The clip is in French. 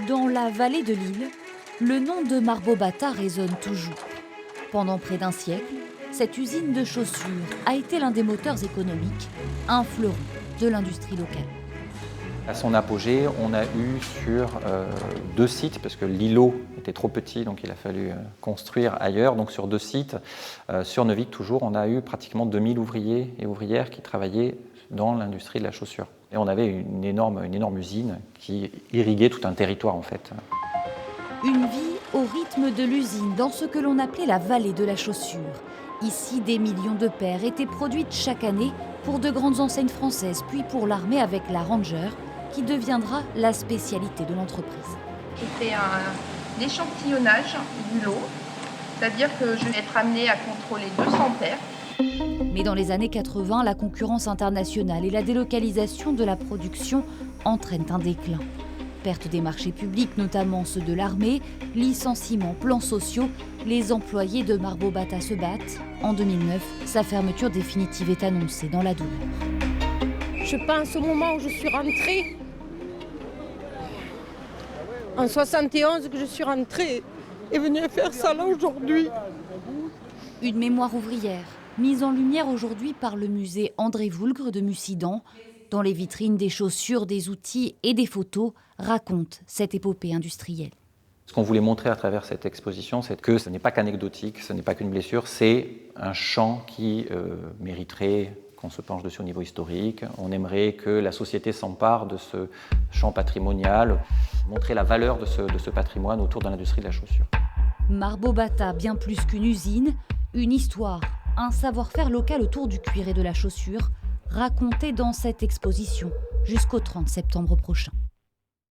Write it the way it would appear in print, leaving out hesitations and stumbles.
Dans la vallée de l'Isle, le nom de Marbot-Bata résonne toujours. Pendant près d'un siècle, cette usine de chaussures a été l'un des moteurs économiques, un fleuron de l'industrie locale. À son apogée, on a eu sur 2 sites, parce que l'îlot était trop petit, donc il a fallu construire ailleurs. Donc sur 2 sites, sur Neuvic toujours, on a eu pratiquement 2000 ouvriers et ouvrières qui travaillaient dans l'industrie de la chaussure. Et on avait une énorme usine qui irriguait tout un territoire en fait. Une vie au rythme de l'usine dans ce que l'on appelait la vallée de la chaussure. Ici, des millions de paires étaient produites chaque année pour de grandes enseignes françaises, puis pour l'armée avec la Ranger, qui deviendra la spécialité de l'entreprise. J'ai fait un échantillonnage du lot, c'est-à-dire que je vais être amenée à contrôler 200 paires. Mais dans les années 80, la concurrence internationale et la délocalisation de la production entraînent un déclin. Perte des marchés publics, notamment ceux de l'armée, licenciements, plans sociaux, les employés de Marbot-Bata se battent. En 2009, sa fermeture définitive est annoncée dans la douleur. Je pense au moment où je suis rentrée, en 71, que je suis rentrée et venue faire ça là aujourd'hui. Une mémoire ouvrière, mise en lumière aujourd'hui par le musée André Voulgre de Mussidan. Dans les vitrines, des chaussures, des outils et des photos racontent cette épopée industrielle. Ce qu'on voulait montrer à travers cette exposition, c'est que ce n'est pas qu'anecdotique, ce n'est pas qu'une blessure, c'est un champ qui mériterait qu'on se penche dessus au niveau historique. On aimerait que la société s'empare de ce champ patrimonial, montrer la valeur de ce patrimoine autour de l'industrie de la chaussure. Marbot-Bata, bien plus qu'une usine, une histoire, un savoir-faire local autour du cuir et de la chaussure, raconté dans cette exposition jusqu'au 30 septembre prochain.